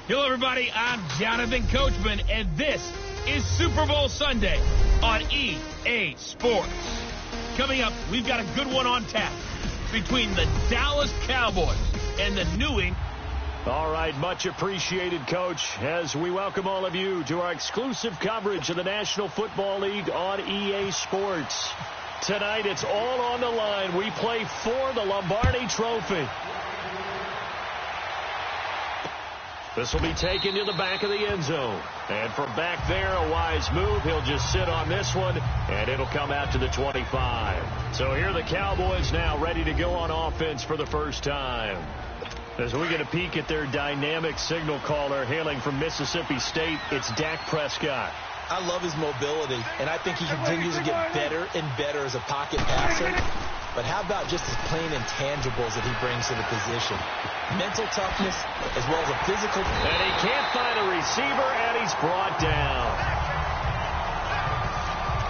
Hello, everybody. I'm Jonathan Coachman, and this is Super Bowl Sunday on EA Sports. Coming up, we've got a good one on tap between the Dallas Cowboys and the New England. All right, much appreciated, Coach, as we welcome all of you to our exclusive coverage of the National Football League on EA Sports. Tonight, it's all on the line. We play for the Lombardi Trophy. This will be taken to the back of the end zone. And from back there, a wise move. He'll just sit on this one, and it'll come out to the 25. So here are the Cowboys now ready to go on offense for the first time. As we get a peek at their dynamic signal caller hailing from Mississippi State, it's Dak Prescott. I love his mobility, and I think he continues to get better and better as a pocket passer. But how about just his plain intangibles that he brings to the position? Mental toughness as well as a physical. And he can't find a receiver, and he's brought down.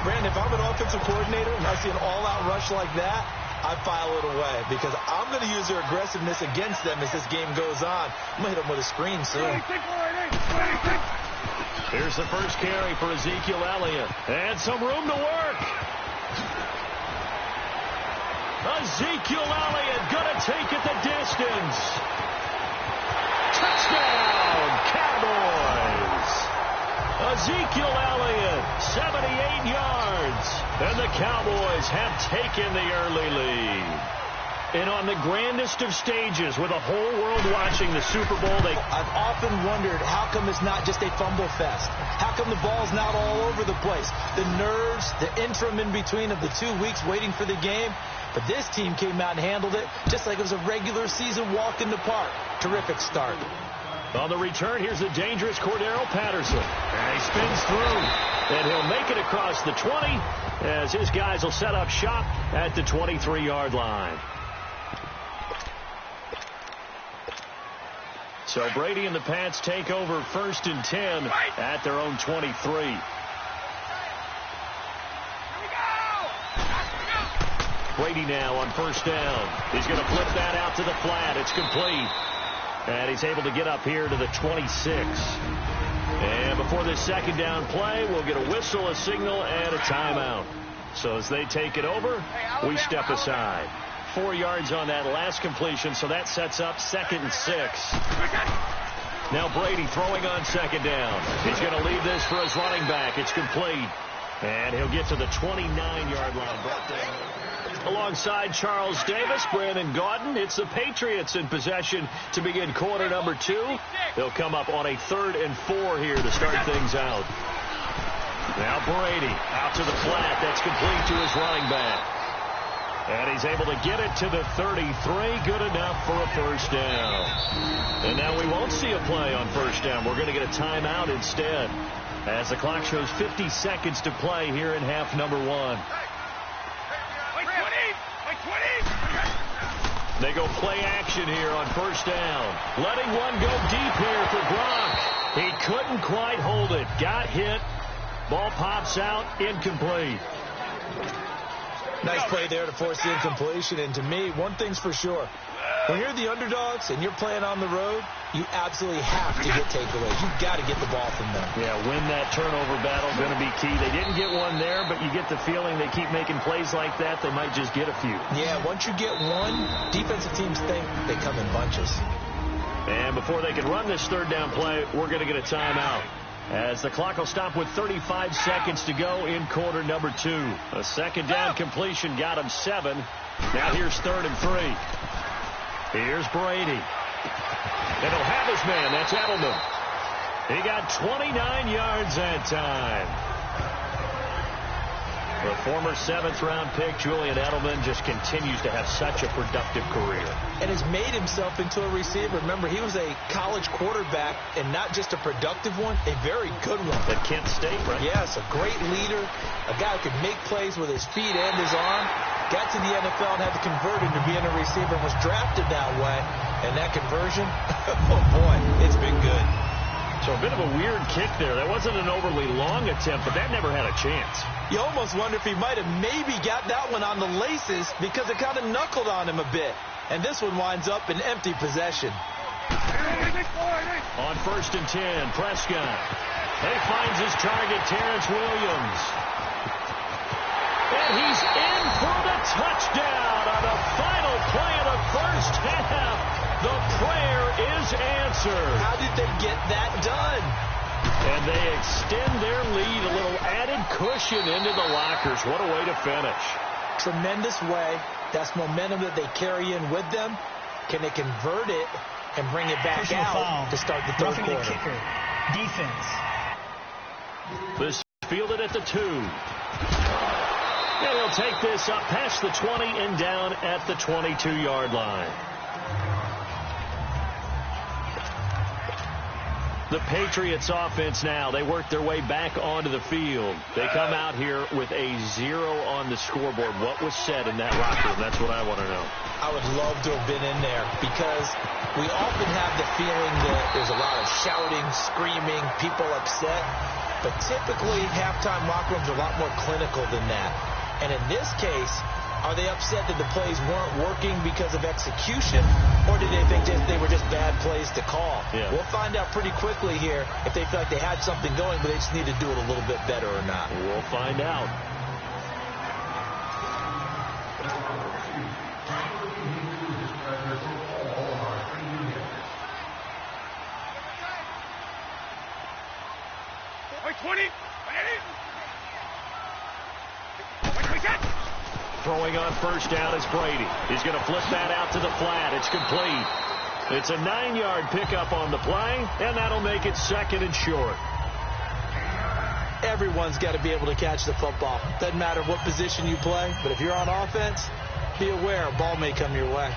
Brandon, if I'm an offensive coordinator and I see an all-out rush like that, I file it away because I'm going to use their aggressiveness against them as this game goes on. I'm going to hit them with a screen soon. Here's the first carry for Ezekiel Elliott. And some room to work. Ezekiel Elliott going to take it the distance. Touchdown, Cowboys. Ezekiel Elliott, 78 yards. And the Cowboys have taken the early lead. And on the grandest of stages, with a whole world watching the Super Bowl, I've often wondered, how come it's not just a fumble fest? How come the ball's not all over the place? The nerves, the interim in between of the 2 weeks waiting for the game. But this team came out and handled it just like it was a regular season walk in the park. Terrific start. On the return, here's the dangerous Cordero Patterson. And he spins through. And he'll make it across the 20 as his guys will set up shop at the 23-yard line. So Brady and the Pats take over 1st and 10 at their own 23. Brady now on 1st down. He's going to flip that out to the flat. It's complete. And he's able to get up here to the 26. And before this 2nd down play, we'll get a whistle, a signal, and a timeout. So as they take it over, we step aside. 4 yards on that last completion, so that sets up 2nd and 6. Now Brady throwing on 2nd down. He's going to leave this for his running back. It's complete. And he'll get to the 29-yard line. Alongside Charles Davis, Brandon Gaudin, it's the Patriots in possession to begin quarter number 2. They'll come up on a 3rd and 4 here to start things out. Now Brady out to the flat. That's complete to his running back. And he's able to get it to the 33. Good enough for a 1st down. And now we won't see a play on 1st down. We're going to get a timeout instead, as the clock shows 50 seconds to play here in half number 1. They go play action here on 1st down. Letting one go deep here for Gronk. He couldn't quite hold it. Got hit. Ball pops out. Incomplete. Nice play there to force the incompletion. And to me, one thing's for sure. When you're the underdogs and you're playing on the road, you absolutely have to get takeaways. You've got to get the ball from them. Yeah, win that turnover battle, going to be key. They didn't get one there, but you get the feeling they keep making plays like that, they might just get a few. Yeah, once you get one, defensive teams think they come in bunches. And before they can run this 3rd down play, we're going to get a timeout, as the clock will stop with 35 seconds to go in quarter number 2. A 2nd down completion got him 7. Now here's 3rd and 3. Here's Brady. And he'll have his man. That's Edelman. He got 29 yards that time. The former 7th-round pick, Julian Edelman, just continues to have such a productive career. And has made himself into a receiver. Remember, he was a college quarterback, and not just a productive one, a very good one. At Kent State, right? Yes, a great leader, a guy who could make plays with his feet and his arm. Got to the NFL and had to convert into being a receiver and was drafted that way. And that conversion, oh boy, it's been good. So a bit of a weird kick there. That wasn't an overly long attempt, but that never had a chance. You almost wonder if he might have maybe got that one on the laces because it kind of knuckled on him a bit. And this one winds up in empty possession. On 1st and 10, Prescott. He finds his target, Terrence Williams. And he's in for the touchdown on the final play of the first half. The prayer is answered. How did they get that done? And they extend their lead, a little added cushion into the lockers. What a way to finish. Tremendous way. That's momentum that they carry in with them. Can they convert it and bring it back out to start the third quarter? The kicker. Defense. This fielded at the 2. And he'll take this up past the 20 and down at the 22-yard line. The Patriots offense now, they work their way back onto the field. They come out here with a 0 on the scoreboard. What was said in that locker room? That's what I want to know. I would love to have been in there because we often have the feeling that there's a lot of shouting, screaming, people upset. But typically, halftime locker rooms are a lot more clinical than that. And in this case, are they upset that the plays weren't working because of execution, or did they think they were just bad plays to call? Yeah. We'll find out pretty quickly here if they feel like they had something going, but they just need to do it a little bit better or not. We'll find out. Throwing on first down is Brady. He's going to flip that out to the flat. It's complete. It's a 9-yard pickup on the play, and that'll make it 2nd and short. Everyone's got to be able to catch the football. Doesn't matter what position you play, but if you're on offense, be aware a ball may come your way.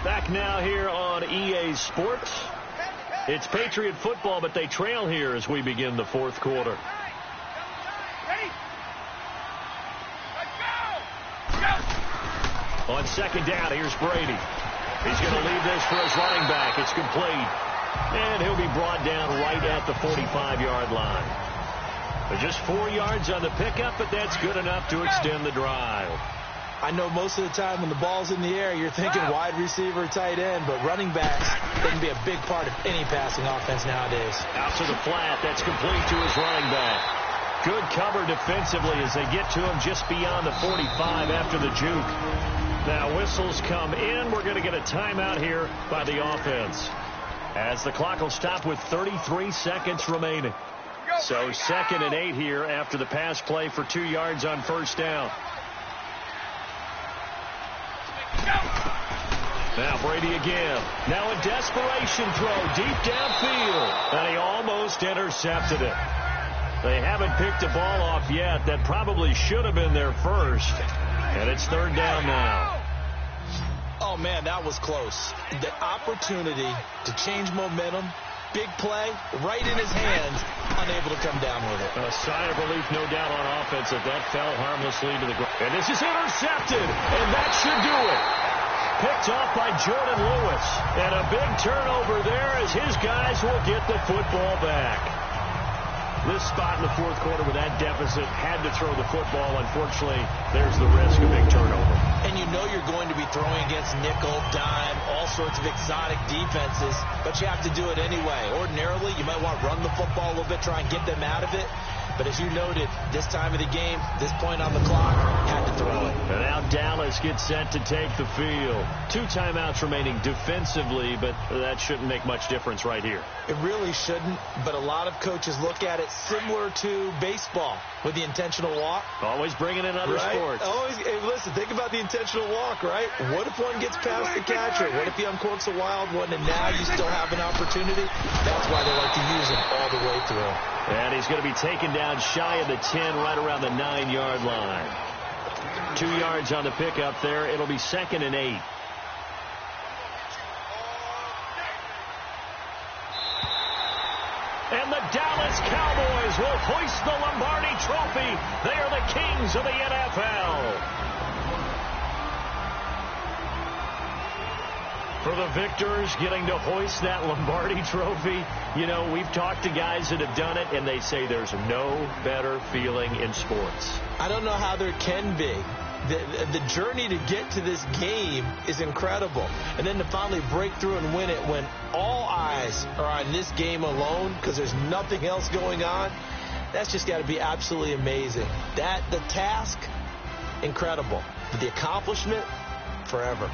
Back now here on EA Sports. It's Patriot football, but they trail here as we begin the 4th quarter. On 2nd down, here's Brady. He's going to leave this for his running back. It's complete. And he'll be brought down right at the 45-yard line. Just 4 yards on the pickup, but that's good enough to extend the drive. I know most of the time when the ball's in the air, you're thinking wide receiver, tight end, but running backs can be a big part of any passing offense nowadays. Out to the flat. That's complete to his running back. Good cover defensively as they get to him just beyond the 45 after the juke. Now whistles come in. We're going to get a timeout here by the offense, as the clock will stop with 33 seconds remaining. So 2nd and 8 here after the pass play for 2 yards on first down. Now Brady again. Now a desperation throw deep downfield. And he almost intercepted it. They haven't picked the ball off yet. That probably should have been their first. And it's 3rd down now. Oh, man, that was close. The opportunity to change momentum, big play, right in his hands, unable to come down with it. A sigh of relief, no doubt, on offense if that fell harmlessly to the ground. And this is intercepted, and that should do it. Picked off by Jordan Lewis. And a big turnover there as his guys will get the football back. This spot in the 4th quarter with that deficit, had to throw the football. Unfortunately, there's the risk of big turnover. And you know you're going to be throwing against nickel, dime, all sorts of exotic defenses, but you have to do it anyway. Ordinarily, you might want to run the football a little bit, try and get them out of it. But as you noted, this time of the game, this point on the clock, had to throw it. And now Dallas gets set to take the field. 2 timeouts remaining defensively, but that shouldn't make much difference right here. It really shouldn't, but a lot of coaches look at it similar to baseball with the intentional walk. Always bringing in other sports. Always, hey, listen, think about the intentional walk, right? What if one gets past the catcher? What if he uncorks a wild one and now you still have an opportunity? That's why they like to use him all the way through. And he's going to be taken down shy of the 10, right around the 9-yard line. 2 yards on the pickup there. It'll be 2nd and 8. And the Dallas Cowboys will hoist the Lombardi Trophy. They are the kings of the NFL. For the victors getting to hoist that Lombardi trophy, you know, we've talked to guys that have done it, and they say there's no better feeling in sports. I don't know how there can be. The journey to get to this game is incredible. And then to finally break through and win it when all eyes are on this game alone because there's nothing else going on, that's just got to be absolutely amazing. The task, incredible. But the accomplishment, forever.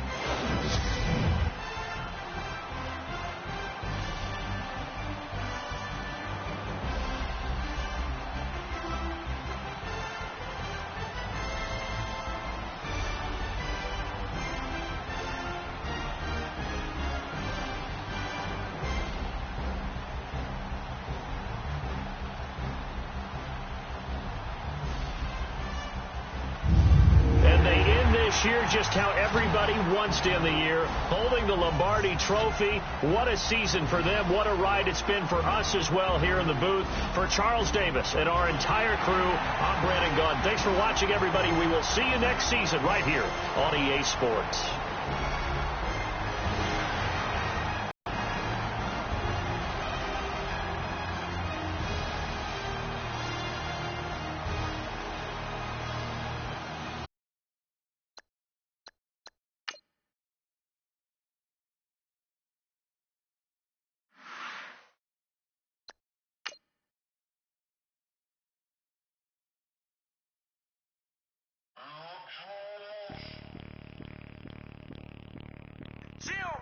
Year just how everybody wants to end the year, holding the Lombardi trophy. What a season for them. What a ride it's been for us as well here in the booth. For Charles Davis and our entire crew, I'm Brandon Gaudin. Thanks for watching, everybody. We will see you next season right here on EA Sports.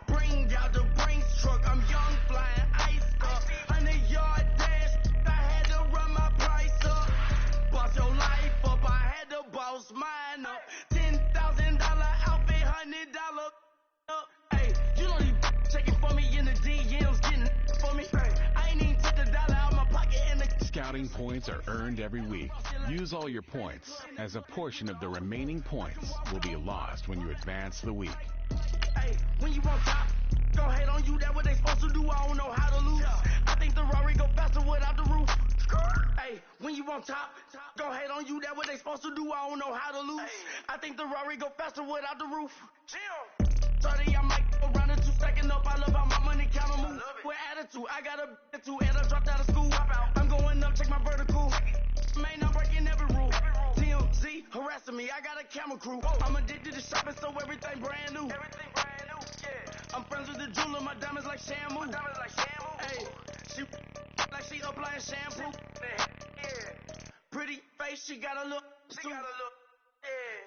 Bring out the Brinks truck, I'm young, flying ice up. 100-yard dash, I had to run my price up. Boss your life up, I had to boss mine up. $10,000 outfit, $100 up. Hey, you know these checking for me in the DMs, getting for me. I ain't even took the dollar out my pocket in the... Scouting points are earned every week. Use all your points, as a portion of the remaining points will be lost when you advance the week. Hey, when you on top, gon' hate on you, that what they supposed to do, I don't know how to lose. I think the Rari go faster without the roof. Hey, when you on top, gon' hate on you, that what they supposed to do, I don't know how to lose. I think the Rari go faster without the roof. 30, I might go round it 2 seconds up, I love how my money count move. With attitude, I got a attitude, and I dropped out of school. I'm going up, check my vertical. Man, I'm breaking every rule. TMZ harassing me, I got a camera crew. I'm addicted to shopping, so everything brand new. I'm friends with the jeweler, my diamonds like Shamu. Hey, she like she applying shampoo. Pretty face, she got a look.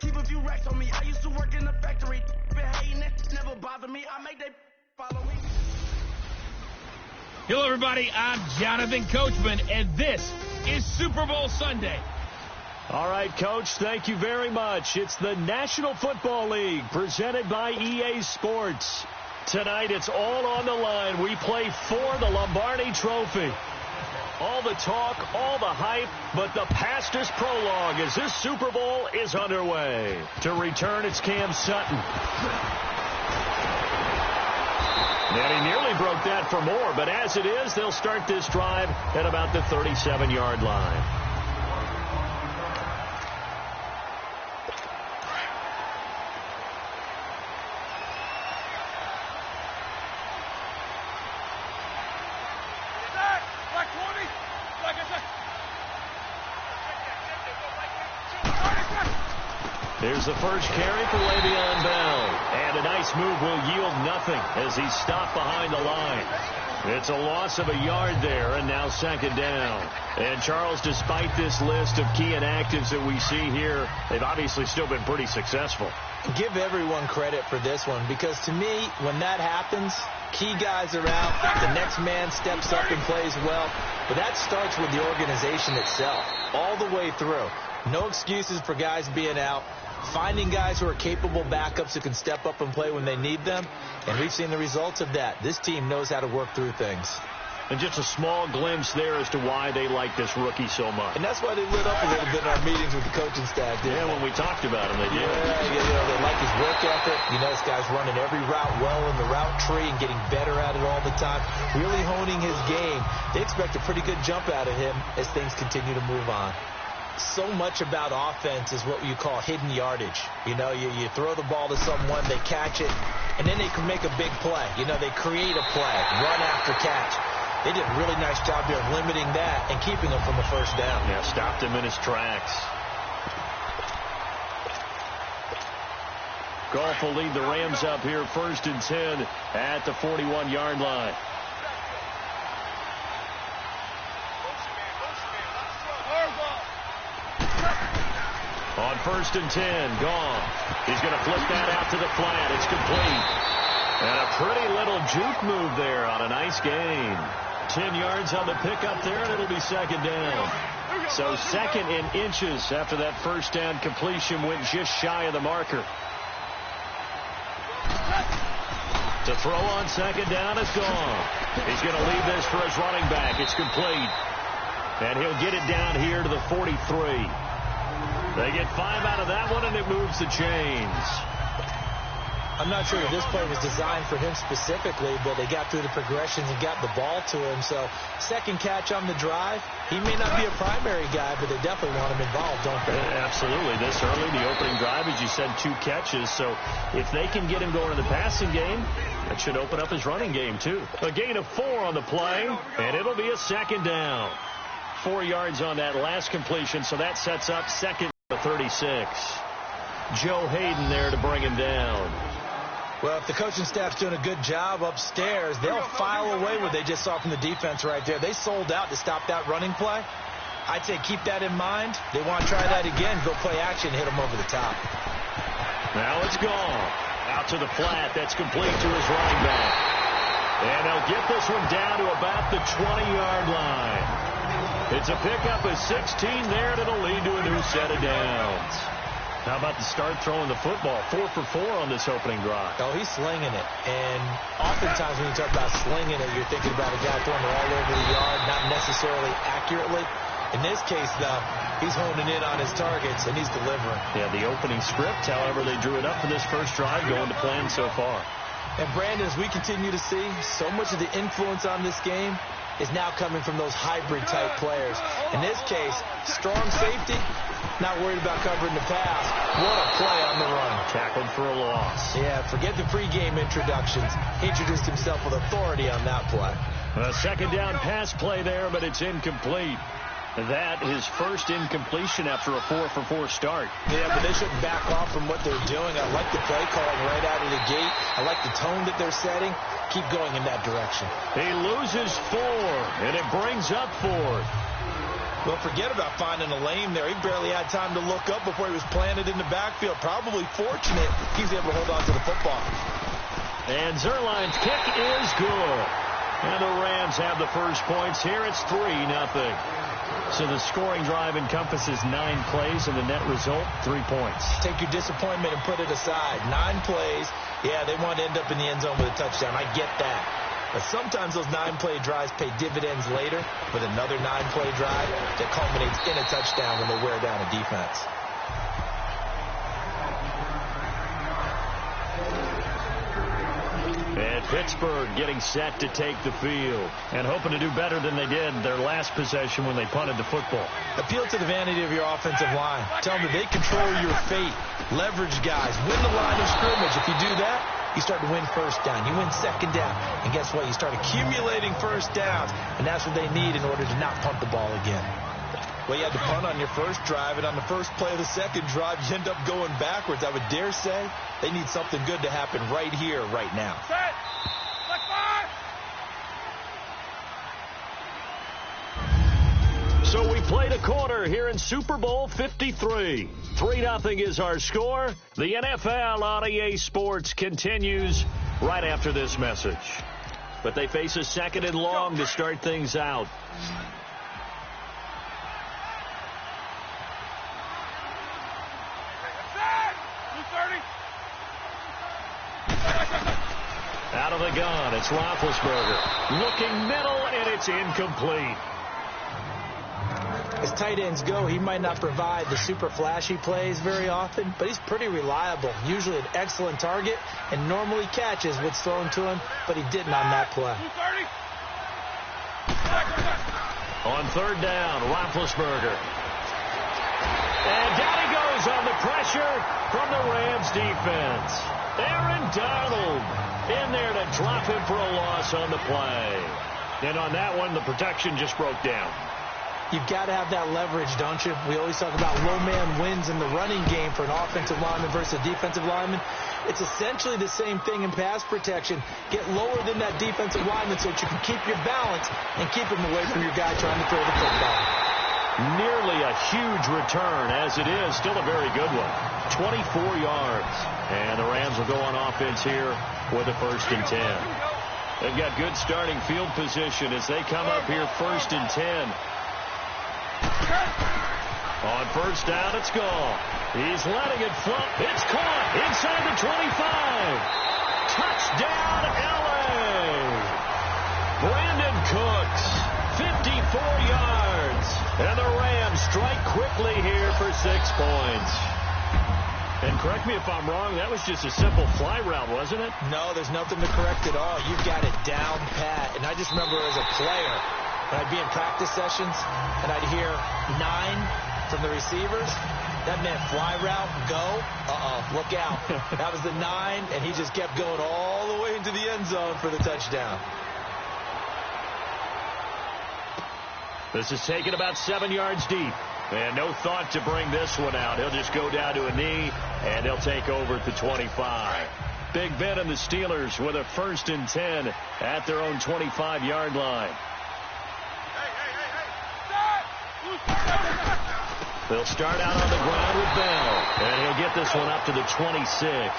Keep a few racks on me. I used to work in the factory. Been hating it, never bother me. I make they follow me. Hello, everybody. I'm Jonathan Coachman, and this is Super Bowl Sunday. All right, Coach, thank you very much. It's the National Football League presented by EA Sports. Tonight, it's all on the line. We play for the Lombardi Trophy. All the talk, all the hype, but the pastor's prologue as this Super Bowl is underway. To return, it's Cam Sutton. And he nearly broke that for more, but as it is, they'll start this drive at about the 37-yard line. Here's the first carry for Le'Veon Bell. And a nice move will yield nothing as he's stopped behind the line. It's a loss of a yard there, and now second down. And, Charles, despite this list of key inactives that we see here, they've obviously still been pretty successful. Give everyone credit for this one, because to me, when that happens, key guys are out, the next man steps up and plays well. But that starts with the organization itself, all the way through. No excuses for guys being out. Finding guys who are capable backups who can step up and play when they need them. And we've seen the results of that. This team knows how to work through things. And just a small glimpse there as to why they like this rookie so much. And that's why they lit up a little bit in our meetings with the coaching staff. Yeah, when we talked about him, they did. Yeah, they like his work ethic. You know, this guy's running every route well in the route tree and getting better at it all the time. Really honing his game. They expect a pretty good jump out of him as things continue to move on. So much about offense is what you call hidden yardage. You know, you throw the ball to someone, they catch it, and then they can make a big play. You know, they create a play, run after catch. They did a really nice job there of limiting that and keeping him from the first down. Yeah, stopped him in his tracks. Goff will lead the Rams up here 1st and 10 at the 41-yard line. On 1st and 10, Goff. He's going to flip that out to the flat. It's complete. And a pretty little juke move there on a nice gain. 10 yards on the pickup there, and it'll be 2nd down. So 2nd in inches after that first down completion went just shy of the marker. To throw on 2nd down is gone. He's going to leave this for his running back. It's complete. And he'll get it down here to the 43. They get 5 out of that one, and it moves the chains. I'm not sure that this play was designed for him specifically, but they got through the progressions and got the ball to him. So 2nd catch on the drive. He may not be a primary guy, but they definitely want him involved, don't they? Absolutely. This early, the opening drive, as you said, 2 catches. So if they can get him going in the passing game, that should open up his running game, too. A gain of 4 on the play, and it'll be a 2nd down. 4 yards on that last completion, so that sets up 2nd to 36. Joe Hayden there to bring him down. Well, if the coaching staff's doing a good job upstairs, they'll file away what they just saw from the defense right there. They sold out to stop that running play. I'd say keep that in mind. They want to try that again, go play action, hit them over the top. Now it's gone. Out to the flat. That's complete to his running back. And they'll get this one down to about the 20-yard line. It's a pickup of 16 there, and it'll lead to a new set of downs. How about the start throwing the football? 4 for 4 on this opening drive. Oh, he's slinging it. And oftentimes when you talk about slinging it, you're thinking about a guy throwing it all over the yard, not necessarily accurately. In this case, though, he's honing in on his targets, and he's delivering. Yeah, the opening script, however, they drew it up for this first drive, going to plan so far. And, Brandon, as we continue to see, so much of the influence on this game is now coming from those hybrid-type players. In this case, strong safety, not worried about covering the pass. What a play on the run. Tackled for a loss. Yeah, forget the pregame introductions. He introduced himself with authority on that play. A 2nd down pass play there, but it's incomplete. That his first incompletion after a 4 for 4 start. Yeah, but they shouldn't back off from what they're doing. I like the play calling right out of the gate. I like the tone that they're setting. Keep going in that direction. He loses 4, and it brings up 4th. Well, forget about finding a lane there. He barely had time to look up before he was planted in the backfield. Probably fortunate he was able to hold on to the football. And Zerline's kick is good. And the Rams have the first points here. It's 3-0. So the scoring drive encompasses 9 plays, and the net result, 3 points. Take your disappointment and put it aside. 9 plays. Yeah, they want to end up in the end zone with a touchdown. I get that. But sometimes those 9-play drives pay dividends later with another 9-play drive that culminates in a touchdown when they wear down a defense. And Pittsburgh getting set to take the field and hoping to do better than they did their last possession when they punted the football. Appeal to the vanity of your offensive line. Tell them that they control your fate. Leverage guys. Win the line of scrimmage. If you do that, you start to win first down. You win 2nd down. And guess what? You start accumulating first downs. And that's what they need in order to not punt the ball again. Well, you had to punt on your first drive, and on the first play of the second drive, you end up going backwards. I would dare say they need something good to happen right here, right now. So we played a quarter here in Super Bowl 53. 3-0 is our score. The NFL on EA Sports continues right after this message. But they face a 2nd and long to start things out. Out of the gun, it's Roethlisberger. Looking middle, and it's incomplete. As tight ends go, he might not provide the super flashy plays very often, but he's pretty reliable. Usually an excellent target, and normally catches what's thrown to him, but he didn't on that play. On 3rd down, Roethlisberger. And down he goes on the pressure. pressure from the Rams defense. Aaron Donald in there to drop him for a loss on the play. And on that one, the protection just broke down. You've got to have that leverage, don't you? We always talk about low man wins in the running game for an offensive lineman versus a defensive lineman. It's essentially the same thing in pass protection. Get lower than that defensive lineman so that you can keep your balance and keep him away from your guy trying to throw the football. Nearly a huge return, as it is. Still a very good one. 24 yards. And the Rams will go on offense here with a 1st and 10. They've got good starting field position as they come up here 1st and 10. On 1st down, it's gone. He's letting it float. It's caught inside the 25. Touchdown, L.A. Brandon Cooks, 54 yards. And the Rams strike quickly here for 6 points. And correct me if I'm wrong, that was just a simple fly route, wasn't it? No, there's nothing to correct at all. You've got it down pat. And I just remember as a player, when I'd be in practice sessions and I'd hear 9 from the receivers, that meant fly route, go, look out. That was the 9, and he just kept going all the way into the end zone for the touchdown. This is taken about 7 yards deep. And no thought to bring this one out. He'll just go down to a knee, and he'll take over at the 25. Big Ben and the Steelers with a 1st and 10 at their own 25-yard line. They'll start out on the ground with Bell, and he'll get this one up to the 26.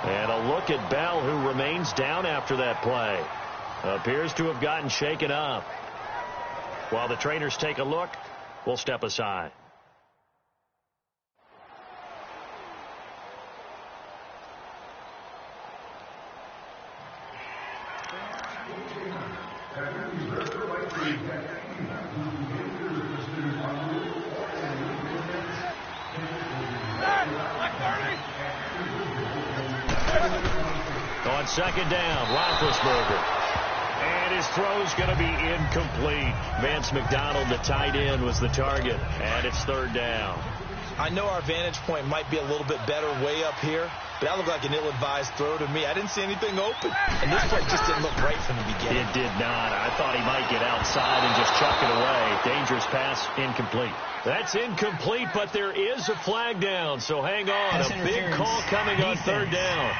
And a look at Bell, who remains down after that play. Appears to have gotten shaken up. While the trainers take a look, we'll step aside. On 2nd down, Roethlisberger. And his throw's going to be incomplete. Vance McDonald, the tight end, was the target. And it's 3rd down. I know our vantage point might be a little bit better way up here, but that looked like an ill-advised throw to me. I didn't see anything open. And this play just didn't look right from the beginning. It did not. I thought he might get outside and just chuck it away. Dangerous pass, incomplete. That's incomplete, but there is a flag down. So hang on. A big call coming on 3rd down.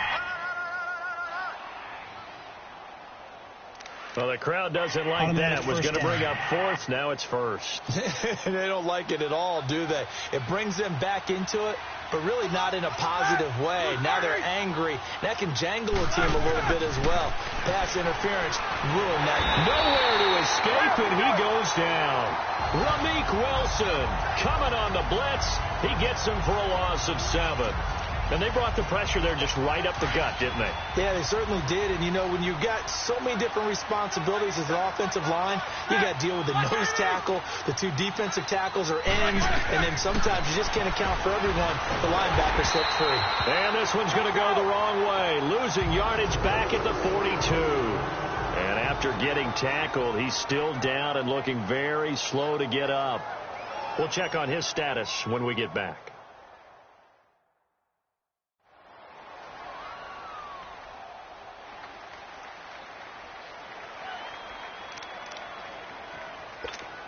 Well, the crowd doesn't like that. Was going to bring up 4th. Now it's 1st. They don't like it at all, do they? It brings them back into it, but really not in a positive way. Now they're angry. That can jangle a team a little bit as well. Pass interference, ruin that. Nowhere to escape, and he goes down. Rameek Wilson coming on the blitz. He gets him for a loss of 7. And they brought the pressure there just right up the gut, didn't they? Yeah, they certainly did. And, you know, when you've got so many different responsibilities as an offensive line, you got to deal with the nose tackle, the 2 defensive tackles or ends, and then sometimes you just can't account for everyone. The linebacker slipped free. And this one's going to go the wrong way, losing yardage back at the 42. And after getting tackled, he's still down and looking very slow to get up. We'll check on his status when we get back.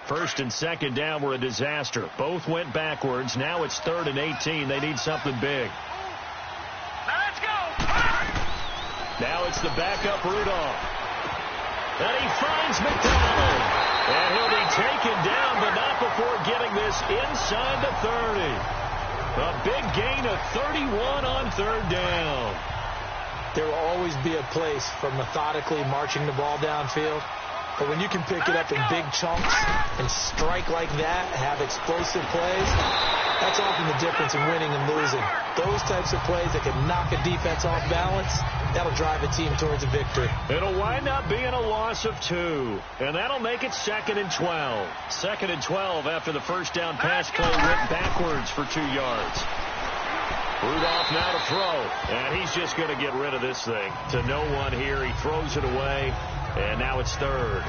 First and 2nd down were a disaster. Both went backwards. Now it's 3rd and 18. They need something big. Now let's go. Now it's the backup Rudolph. And he finds McDonald. And he'll be taken down, but not before getting this inside the 30. A big gain of 31 on 3rd down. There will always be a place for methodically marching the ball downfield. But when you can pick it up in big chunks and strike like that, have explosive plays, that's often the difference in winning and losing. Those types of plays that can knock a defense off balance, that'll drive a team towards a victory. It'll wind up being a loss of 2, and that'll make it 2nd and 12. 2nd and 12 after the first down pass play went backwards for 2 yards. Rudolph now to throw, and he's just going to get rid of this thing. To no one here, he throws it away. And now it's 3rd.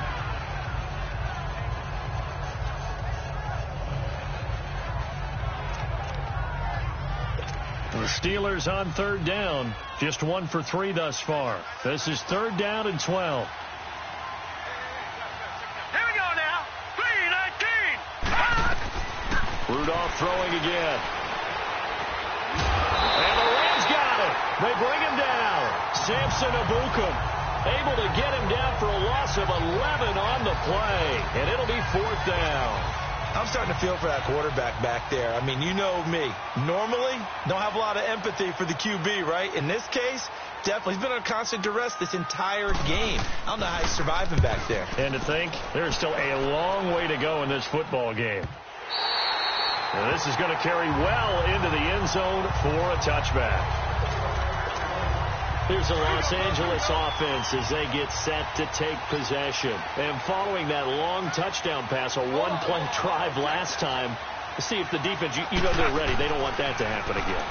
Steelers on third down. Just 1 for 3 thus far. This is third down and 12. Here we go now. 3-19. Rudolph throwing again. And the Rams got it. They bring him down. Samson Abukum able to get him down for a loss of 11 on the play. And it'll be fourth down. I'm starting to feel for that quarterback back there. I mean, you know me. Normally, don't have a lot of empathy for the QB, right? In this case, definitely. He's been under constant duress this entire game. I don't know how he's surviving back there. And to think, there's still a long way to go in this football game. And this is going to carry well into the end zone for a touchback. Here's the Los Angeles offense as they get set to take possession. And following that long touchdown pass, a one-play drive last time, see if the defense, you know they're ready. They don't want that to happen again.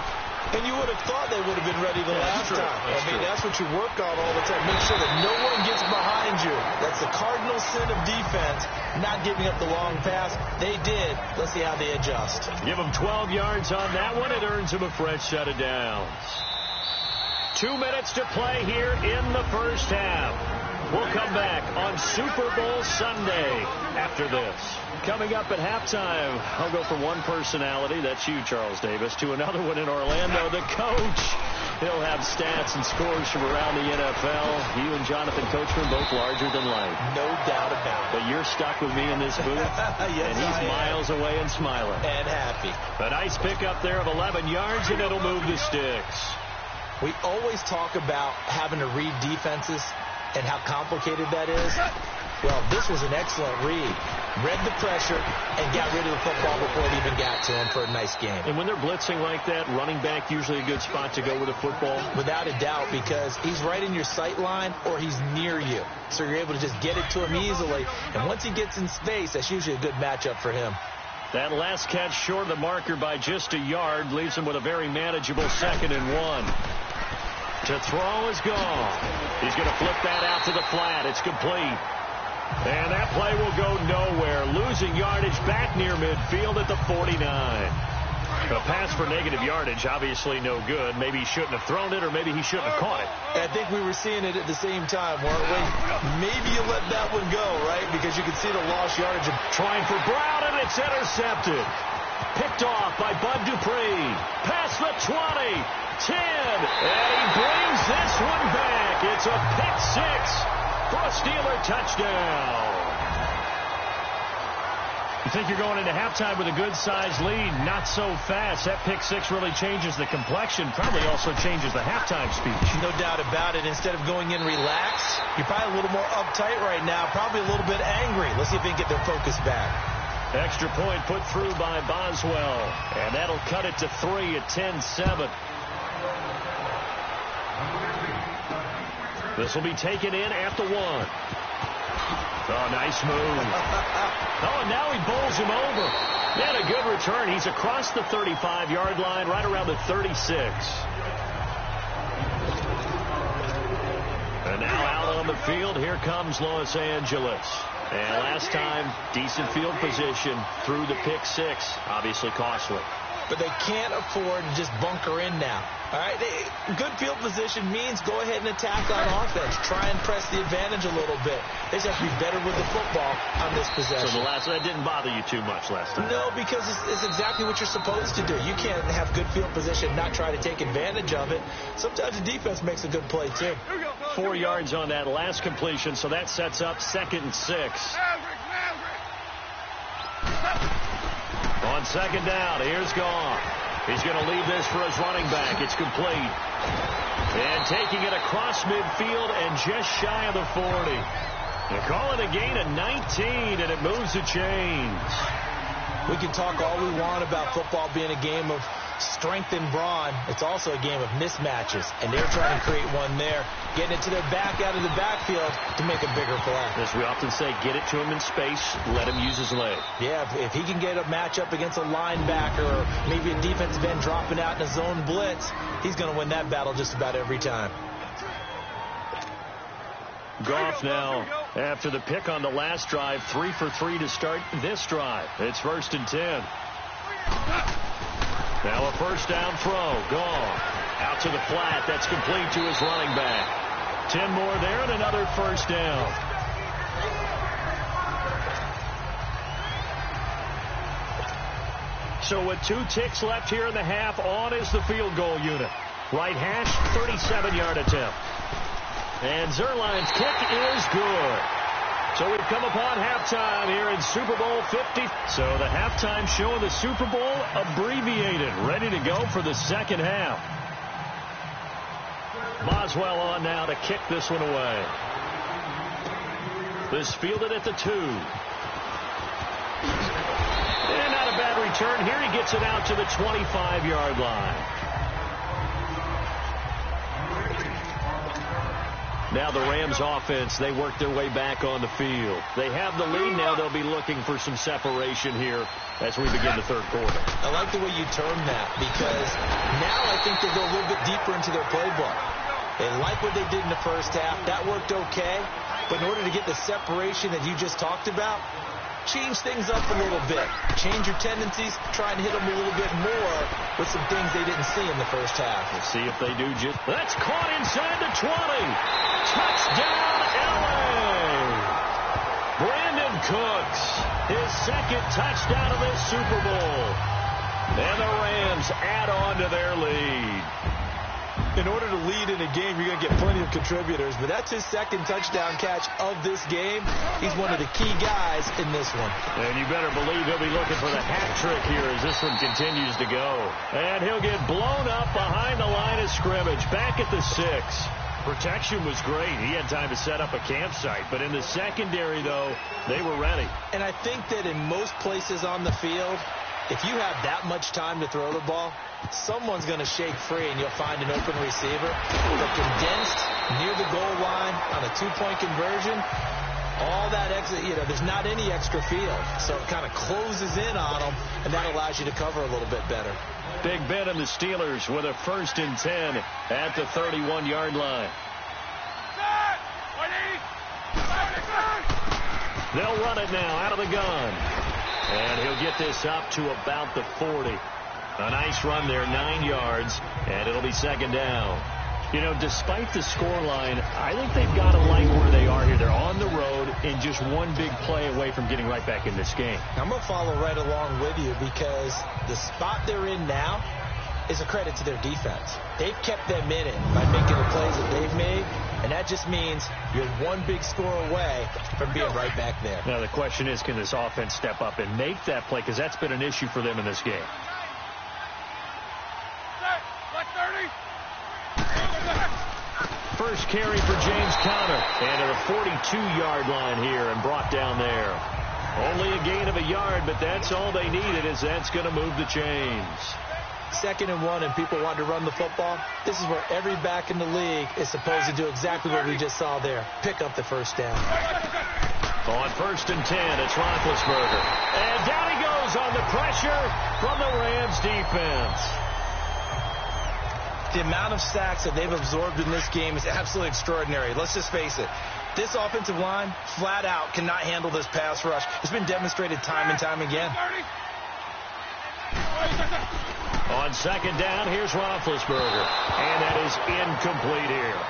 And you would have thought they would have been ready the last time. That's what you work on all the time. Make sure that no one gets behind you. That's the cardinal sin of defense, not giving up the long pass. They did. Let's see how they adjust. Give them 12 yards on that one. It earns them a fresh set of downs. 2 minutes to play here in the first half. We'll come back on Super Bowl Sunday after this. Coming up at halftime, I'll go from one personality, that's you, Charles Davis, to another one in Orlando, the coach. He'll have stats and scores from around the NFL. You and Jonathan Coachman both larger than life. No doubt about it. But you're stuck with me in this booth, yes, and he's miles away and smiling. And happy. A nice pickup there of 11 yards, and it'll move the sticks. We always talk about having to read defenses and how complicated that is. Well, this was an excellent read. Read the pressure and got rid of the football before it even got to him for a nice game. And when they're blitzing like that, running back usually a good spot to go with a football? Without a doubt, because he's right in your sight line or he's near you. So you're able to just get it to him easily. And once he gets in space, that's usually a good matchup for him. That last catch short of the marker by just a yard leaves him with a very manageable 2nd and 1. To throw is gone. He's going to flip that out to the flat. It's complete. And that play will go nowhere. Losing yardage back near midfield at the 49. A pass for negative yardage, obviously no good. Maybe he shouldn't have thrown it, or maybe he shouldn't have caught it. I think we were seeing it at the same time, weren't we? Maybe you let that one go, right? Because you can see the lost yardage. Trying for Brown, and it's intercepted. Picked off by Bud Dupree. Past the 20. 10, and he brings this one back. It's a pick 6 for a Steeler touchdown. You think you're going into halftime with a good-sized lead? Not so fast. That pick 6 really changes the complexion, probably also changes the halftime speech. No doubt about it. Instead of going in relaxed, you're probably a little more uptight right now, probably a little bit angry. Let's see if they can get their focus back. Extra point put through by Boswell, and that'll cut it to 3 at 10-7. This will be taken in at the 1. Oh, nice move. Oh, and now he bowls him over. He had a good return. He's across the 35-yard line, right around the 36. And now out on the field, here comes Los Angeles. And last time, decent field position through the pick 6. Obviously costly. But they can't afford to just bunker in now. All right, good field position means go ahead and attack on offense. Try and press the advantage a little bit. They just have to be better with the football on this possession. So that didn't bother you too much last time? No, because it's exactly what you're supposed to do. You can't have good field position and not try to take advantage of it. Sometimes the defense makes a good play, too. 4 yards on that last completion, so that sets up 2nd and 6. On 2nd down, here's Goff. He's going to leave this for his running back. It's complete. And taking it across midfield and just shy of the 40. They call it a gain of 19, and it moves the chains. We can talk all we want about football being a game of strength and brawn. It's also a game of mismatches, and they're trying to create one there, getting it to their back out of the backfield to make a bigger play. As we often say, get it to him in space, let him use his leg. Yeah, if he can get a matchup against a linebacker or maybe a defensive end dropping out in a zone blitz, he's going to win that battle just about every time. Goff now, after the pick on the last drive, 3 for 3 to start this drive. It's 1st and 10. Now a first down throw. Gone. Out to the flat. That's complete to his running back. 10 more there and another first down. So with 2 ticks left here in the half, on is the field goal unit. Right hash, 37-yard attempt. And Zerline's kick is good. So we've come upon halftime here in Super Bowl 50. So the halftime show of the Super Bowl abbreviated, ready to go for the second half. Boswell on now to kick this one away. This fielded at the 2. And not a bad return. Here he gets it out to the 25-yard line. Now the Rams offense, they work their way back on the field. They have the lead. Now they'll be looking for some separation here as we begin the third quarter. I like the way you term that, because now I think they go a little bit deeper into their playbook. They like what they did in the first half. That worked okay. But in order to get the separation that you just talked about, change things up a little bit. Change your tendencies. Try and hit them a little bit more with some things they didn't see in the first half. Let's see if they do just... That's caught inside the 20. Touchdown, L.A. Brandon Cooks, his second touchdown of this Super Bowl. And the Rams add on to their lead. In order to lead in a game, you're going to get plenty of contributors, but that's his second touchdown catch of this game. He's one of the key guys in this one. And you better believe he'll be looking for the hat trick here as this one continues to go. And he'll get blown up behind the line of scrimmage, back at the 6. Protection was great. He had time to set up a campsite, but in the secondary, though, they were ready. And I think that in most places on the field, if you have that much time to throw the ball, someone's going to shake free and you'll find an open receiver. But condensed near the goal line on a 2-point conversion, all that extra, there's not any extra field. So it kind of closes in on them, and that allows you to cover a little bit better. Big Ben and the Steelers with a 1st and 10 at the 31-yard line. They'll run it now out of the gun. And he'll get this up to about the 40. A nice run there, 9 yards, and it'll be second down. Despite the scoreline, I think they've got to like where they are here. They're on the road and just one big play away from getting right back in this game. I'm going to follow right along with you, because the spot they're in now is a credit to their defense. They've kept them in it by making the plays that they've made, and that just means you're one big score away from being right back there. Now the question is, can this offense step up and make that play? Because that's been an issue for them in this game. First carry for James Conner, and at a 42-yard line here and brought down there. Only a gain of a yard, but that's all they needed, as that's going to move the chains. 2nd and 1, and people want to run the football. This is where every back in the league is supposed to do exactly what we just saw there. Pick up the first down. On 1st and 10, it's Roethlisberger. And down he goes on the pressure from the Rams defense. The amount of sacks that they've absorbed in this game is absolutely extraordinary. Let's just face it. This offensive line, flat out, cannot handle this pass rush. It's been demonstrated time and time again. On 2nd down, here's Roethlisberger. And that is incomplete here.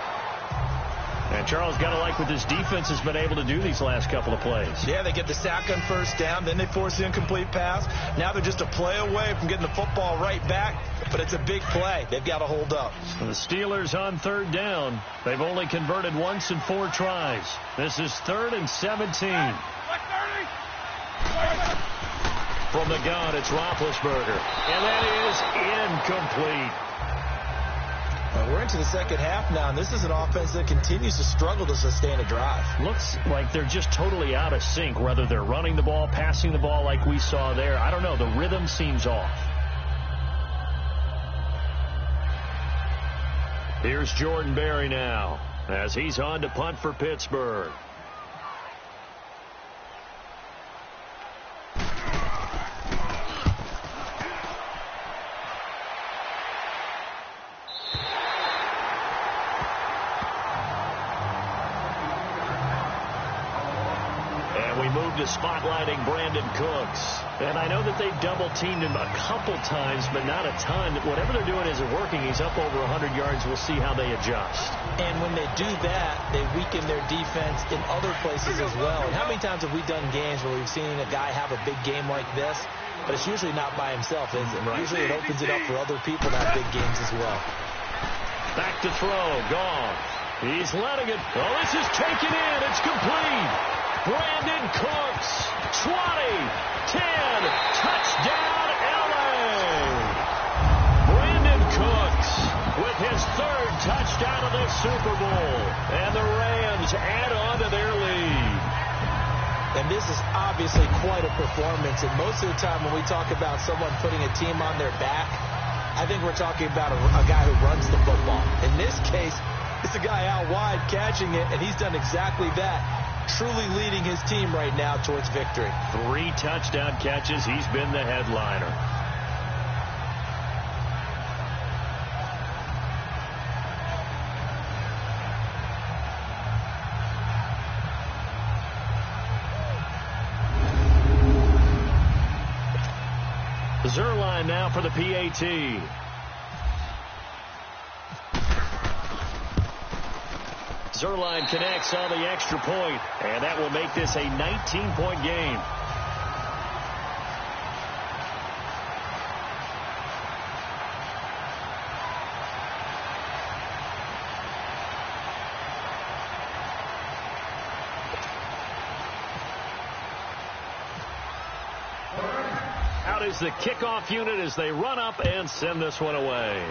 And Charles, got to like what this defense has been able to do these last couple of plays. Yeah, they get the sack on 1st down, then they force the incomplete pass. Now they're just a play away from getting the football right back, but it's a big play. They've got to hold up. The Steelers on 3rd down. They've only converted once in 4 tries. This is 3rd and 17. From the gun, it's Roethlisberger. And that is incomplete. We're into the second half now, and this is an offense that continues to struggle to sustain a drive. Looks like they're just totally out of sync, whether they're running the ball, passing the ball like we saw there. I don't know. The rhythm seems off. Here's Jordan Berry now as he's on to punt for Pittsburgh. to spotlighting Brandon Cooks. And I know that they double-teamed him a couple times, but not a ton. Whatever they're doing isn't working. He's up over 100 yards. We'll see how they adjust. And when they do that, they weaken their defense in other places as well. And how many times have we done games where we've seen a guy have a big game like this? But it's usually not by himself, is it? Right. Usually it opens it up for other people to have big games as well. Back to throw. Gone. He's letting it. Oh, this is taken in. It's complete. Brandon Cooks. 20. 10. Touchdown, LA. Brandon Cooks with his third touchdown of this Super Bowl. And the Rams add on to their lead. And this is obviously quite a performance. And most of the time when we talk about someone putting a team on their back, I think we're talking about a guy who runs the football. In this case, it's a guy out wide catching it, and he's done exactly that, truly leading his team right now towards victory. 3 touchdown catches. He's been the headliner. Zerline now for the PAT. Zerline connects on the extra point, and that will make this a 19-point game. Out is the kickoff unit as they run up and send this one away.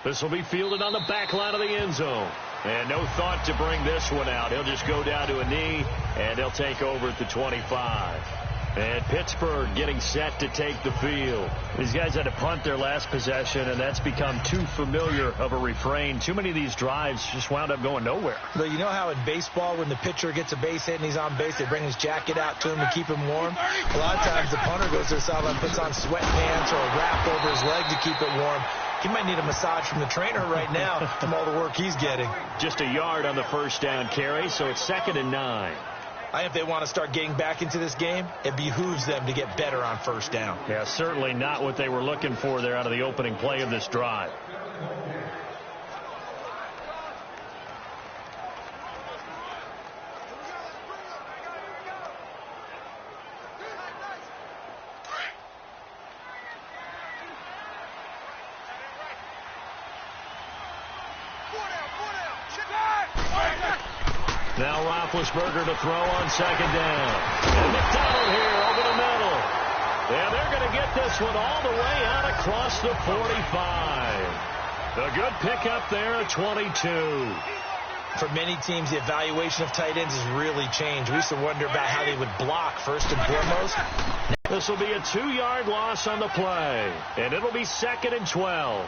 This will be fielded on the back line of the end zone. And no thought to bring this one out. He'll just go down to a knee, and he'll take over at the 25. And Pittsburgh getting set to take the field. These guys had to punt their last possession, and that's become too familiar of a refrain. Too many of these drives just wound up going nowhere. But you know how in baseball, when the pitcher gets a base hit and he's on base, they bring his jacket out to him to keep him warm? A lot of times the punter goes to the sideline, puts on sweatpants or a wrap over his leg to keep it warm. He might need a massage from the trainer right now from all the work he's getting. Just a yard on the first down carry, so it's 2nd and 9. I think if they want to start getting back into this game, it behooves them to get better on first down. Yeah, certainly not what they were looking for there out of the opening play of this drive. Now Roethlisberger to throw on 2nd down. And McDonald here over the middle. And they're going to get this one all the way out across the 45. A good pickup there at 22. For many teams, the evaluation of tight ends has really changed. We used to wonder about how they would block first and foremost. This will be a 2-yard loss on the play. And it'll be 2nd and 12.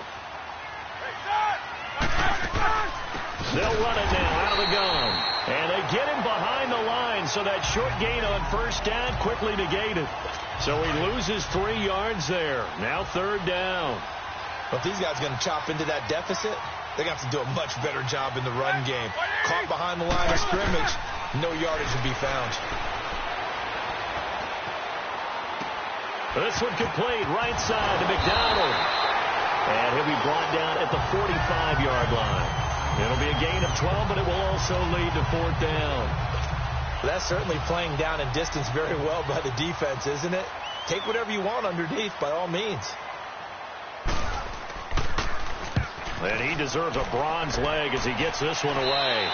They'll run it now out of the gun. And they get him behind the line, so that short gain on first down quickly negated. So he loses 3 yards there. Now 3rd down. But if these guys are going to chop into that deficit, they're going to have to do a much better job in the run game. Caught behind the line of scrimmage, no yardage will be found. This one complete, right side to McDonald. And he'll be brought down at the 45-yard line. It'll be a gain of 12, but it will also lead to 4th down. That's certainly playing down in distance very well by the defense, isn't it? Take whatever you want underneath, by all means. And he deserves a bronze leg as he gets this one away.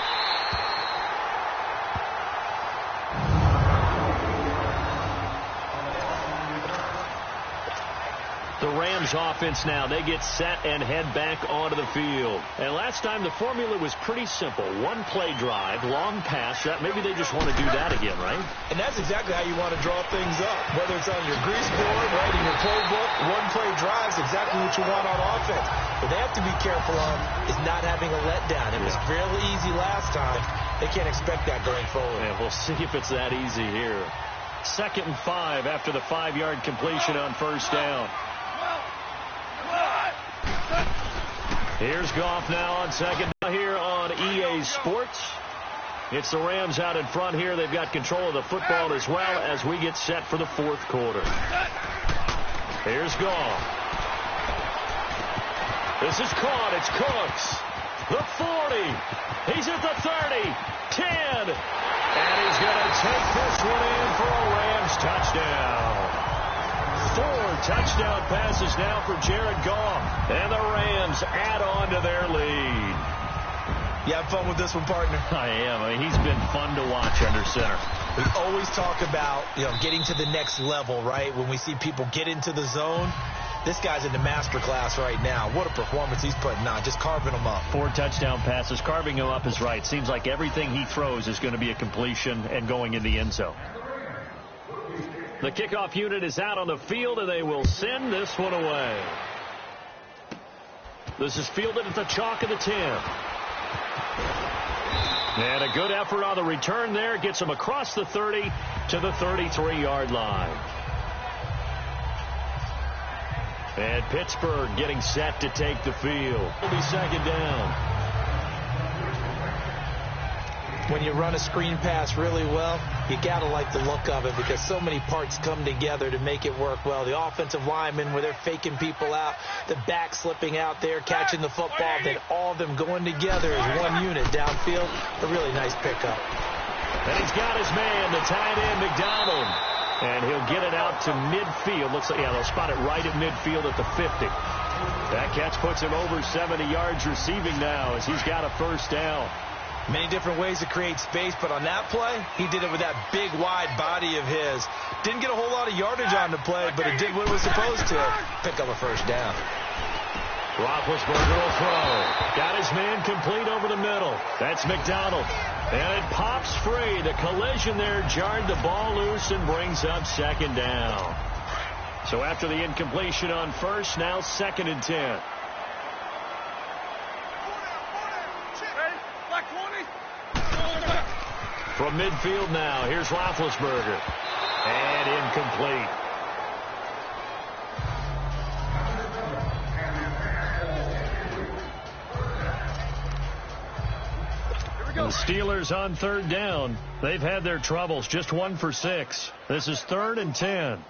The Rams offense now, they get set and head back onto the field. And last time the formula was pretty simple. 1-play drive, long pass. That maybe they just want to do that again, right? And that's exactly how you want to draw things up. Whether it's on your grease board, right, in your playbook, 1-play drives exactly what you want on offense. What they have to be careful on is not having a letdown. It was fairly easy last time. They can't expect that going forward. Yeah, we'll see if it's that easy here. 2nd and 5 after the 5-yard completion on first down. Here's Goff now on 2nd here on EA Sports. It's the Rams out in front here. They've got control of the football as well as we get set for the fourth quarter. Here's Goff. This is caught. It's Cooks. The 40. He's at the 30. 10. And he's going to take this one in for a Rams touchdown. 4 touchdown passes now for Jared Goff. And the Rams add on to their lead. You have fun with this one, partner? I am. I mean, he's been fun to watch under center. We always talk about, getting to the next level, right? When we see people get into the zone, this guy's in the master class right now. What a performance he's putting on, just carving them up. 4 touchdown passes. Carving him up is right. Seems like everything he throws is going to be a completion and going in the end zone. The kickoff unit is out on the field, and they will send this one away. This is fielded at the chalk of the 10. And a good effort on the return there. Gets him across the 30 to the 33-yard line. And Pittsburgh getting set to take the field. It'll be second down. When you run a screen pass really well, you got to like the look of it because so many parts come together to make it work well. The offensive linemen, where they're faking people out, the back slipping out there, catching the football, then all of them going together as one unit downfield. A really nice pickup. And he's got his man, the tight end, McDonald. And he'll get it out to midfield. Looks like, they'll spot it right at midfield at the 50. That catch puts him over 70 yards receiving now as he's got a first down. Many different ways to create space, but on that play, he did it with that big, wide body of his. Didn't get a whole lot of yardage on the play, but it did what it was supposed to. Pick up a first down. Roethlisberger will throw. Got his man complete over the middle. That's McDonald. And it pops free. The collision there jarred the ball loose and brings up second down. So after the incompletion on first, now 2nd and 10. From midfield now, here's Roethlisberger. And incomplete. The Steelers on 3rd down. They've had their troubles. Just 1 for 6. This is 3rd and 10.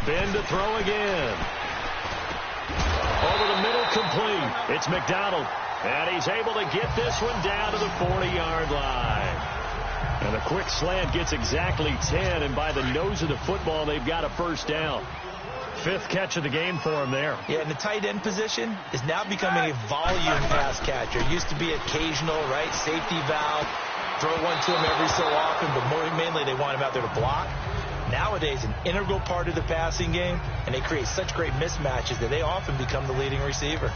Ben to throw again. Over the middle, complete. It's McDonald. And he's able to get this one down to the 40-yard line. And a quick slant gets exactly 10. And by the nose of the football, they've got a first down. 5th catch of the game for him there. Yeah, and the tight end position is now becoming a volume pass catcher. Used to be occasional, right? Safety valve. Throw one to him every so often, but mainly they want him out there to block. Nowadays, an integral part of the passing game, and they create such great mismatches that they often become the leading receiver.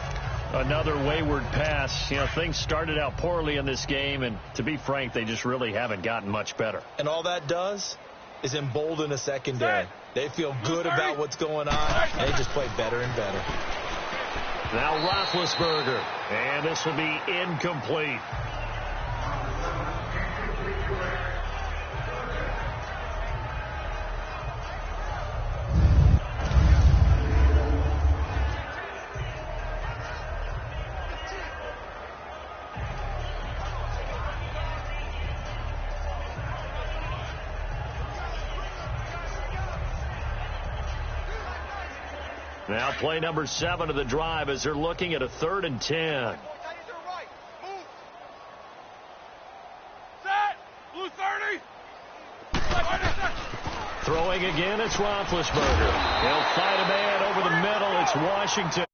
Another wayward pass. Things started out poorly in this game, and to be frank, they just really haven't gotten much better. And all that does is embolden a secondary. They feel good about what's going on, and they just play better and better. Now Roethlisberger, and this will be incomplete. Now play number 7 of the drive as they're looking at a 3rd and 10. Throwing again, it's Roethlisberger. He'll fight a man over the middle. It's Washington.